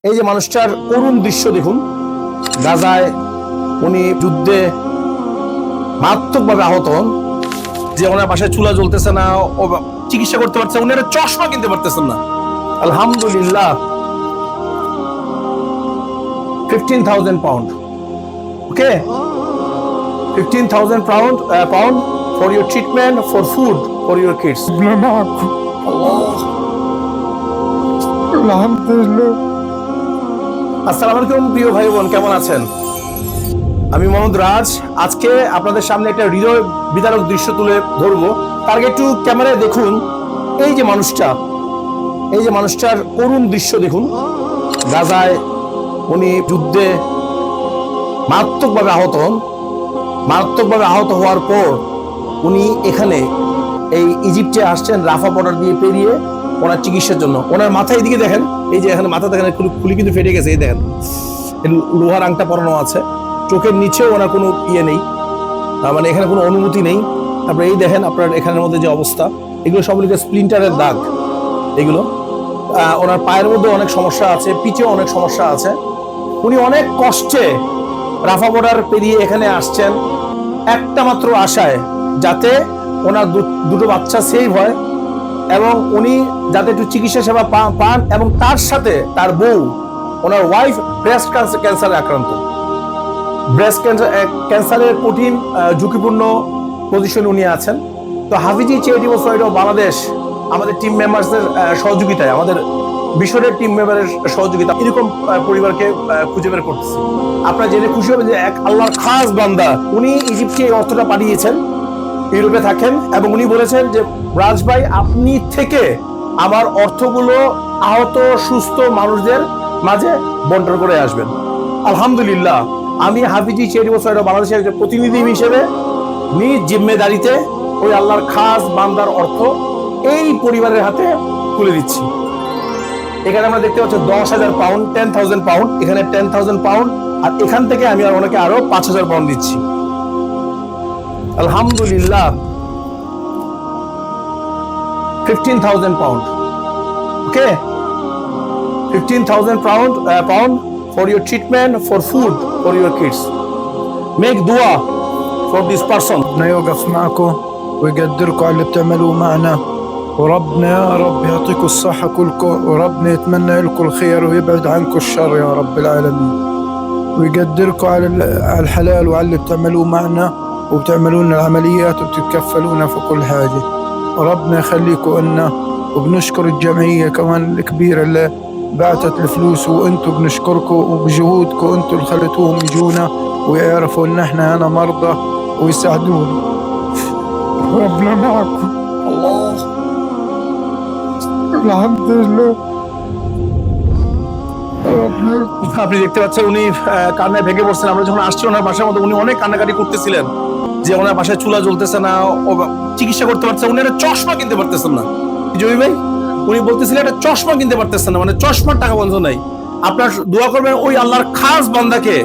এই যে মানুষটার করুণ দৃশ্য দেখুন, গাজায় উনি যুদ্ধে মারাত্মকভাবে আহত হন। যে ওনার বাসায় চুলা জ্বলতেছে না, ও চিকিৎসা করতে পারছে, উনি একটা চশমা কিনতে পারতেছেন না। আলহামদুলিল্লাহ, 15,000 pound, okay, 15,000 pound for your treatment, for food, for your kids. আসসালামু আলাইকুম প্রিয় ভাই বোন, কেমন আছেন? আমি মোহাম্মদ রাজ। আজকে আপনাদের সামনে একটা হৃদয় বিদারক দৃশ্য তুলে ধরবো। তার আগে একটু ক্যামেরায় দেখুন, এই যে মানুষটার করুণ দৃশ্য দেখুন। গাজায় উনি যুদ্ধে মারাত্মকভাবে আহত হওয়ার পর উনি এখানে এই ইজিপ্টে আসছেন রাফা বর্ডার দিয়ে পেরিয়ে ওনার চিকিৎসার জন্য। ওনার মাথায় এদিকে দেখেন, এই যে এখানে মাথা দেখেন খুলি কিন্তু ফেটে গেছে, এই দেখেন লোহার আংটা পরানো আছে। চোখের নিচেও ওনার কোনো ইয়ে নেই, মানে এখানে কোনো অনুমতি নেই। তারপরে এই দেখেন আপনার এখানের মধ্যে যে অবস্থা, এগুলো সবগুলিকে স্প্লিন্টারের দাগ। এগুলো ওনার পায়ের মধ্যে অনেক সমস্যা আছে, পিঠেও অনেক সমস্যা আছে। উনি অনেক কষ্টে রাফা বর্ডার পেরিয়ে এখানে আসছেন একটা মাত্র আশায়, যাতে ওনার দুটো বাচ্চা সেভ হয় এবং উনি যাতে একটু চিকিৎসা সেবা পান, এবং তার সাথে তার বউ, ওনার ওয়াইফ ব্রেস্ট ক্যান্সারে আক্রান্ত। ব্রেস্ট ক্যান্সারের কঠিন ঝুঁকিপূর্ণ পজিশনে উনি আছেন। তো হাফিজি চ্যারিটেবল সোসাইটি অফ বাংলাদেশ আমাদের টিম মেম্বারসদের সহযোগিতায়, আমাদের মিশরের টিম মেম্বারের সহযোগিতা, এরকম পরিবারকে খুঁজে বের করতেছি। আপনারা জেনে খুশি হবেন যে এক আল্লাহর খাস বান্দা উনি ইজিপ্টে এই অর্থটা পাঠিয়েছেন, ইউরোপে থাকেন, এবং উনি বলেছেন যে রাজ ভাই, আপনি থেকে আমার অর্থগুলো আহত সুস্থ মানুষদের মাঝে বন্টন করে আসবেন। আলহামদুলিল্লাহ, আমি হাফিজি চ্যারিটেবল সোসাইটি অফ বাংলাদেশের একজন প্রতিনিধি হিসেবে নিজ জিম্মেদারিতে ওই আল্লাহর খাস বান্দার অর্থ এই পরিবারের হাতে তুলে দিচ্ছি। এখানে আমরা দেখতে পাচ্ছি 10,000 পাউন্ড, 10,000 পাউন্ড, এখানে 10,000 পাউন্ড, আর এখান থেকে আমি আর ওনাকে আরো 5,000 পাউন্ড দিচ্ছি। আলহামদুলিল্লাহ, 15,000 pound, okay, 15,000 pound for your treatment, for food, for your kids. Make dua for this person. ربنا يوقف معكم ويقدركم على اللي بتعملوه معنا، وربنا يا رب يعطيكم الصحة كلكم، وربنا يتمنى لكم الخير ويبعد عنكم الشر يا رب العالمين، ويقدركم على الحلال وعلى اللي بتعملوه معنا، وبتعملوا لنا العمليات وبتتكفلونا في كل حاجة. وربنا يخليكم لنا، وبنشكر الجمعية كمان الكبيرة اللي بعتت الفلوس، وانتم بنشكركم، وبجهودكم انتم اللي خليتوهم يجونا ويعرفوا ان احنا هنا مرضى ويساعدونا. ربنا معكم. الله، الحمد لله. আপনি দেখতে পাচ্ছেন উনি কান্নায় ভেঙে পড়ছেন। আমরা যখন আসছি ওনার বাসার মধ্যে, উনি অনেক কান্নাকাটি করতেছিলেন যে ওনার বাসায় চুলা জ্বলতেছে না, ও চিকিৎসা করতে পারছে, উনি একটা চশমা কিনতে পারতেছেন না। জমি ভাই, উনি বলতেছিলেন একটা চশমা কিনতে পারতেছেন না, মানে চশমার টাকা বন্ধ নাই। আপনার দোয়া করবেন ওই আল্লাহর খাস বান্দাকে,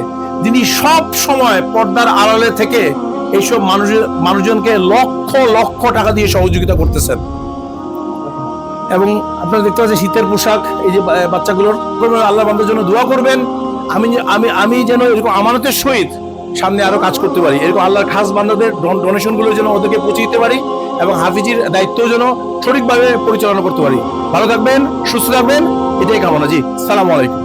যিনি সব সময় পর্দার আড়ালে থেকে এইসব মানুষজনকে লক্ষ লক্ষ টাকা দিয়ে সহযোগিতা করতেছেন। এবং আপনারা দেখতে পাচ্ছেন শীতের পোশাক, এই যে বাচ্চাগুলোর, আল্লাহ বান্দার জন্য দোয়া করবেন। আমি যেন এরকম আমানতের সহিত সামনে আরো কাজ করতে পারি, এরকম আল্লাহর খাস বান্দাদের ডোনেশনগুলো যেন ওদেরকে পৌঁছে দিতে পারি, এবং হাফিজির দায়িত্ব যেন সঠিকভাবে পরিচালনা করতে পারি। ভালো থাকবেন, সুস্থ থাকবেন, এটাই কামনা। জি, সালামু আলাইকুম।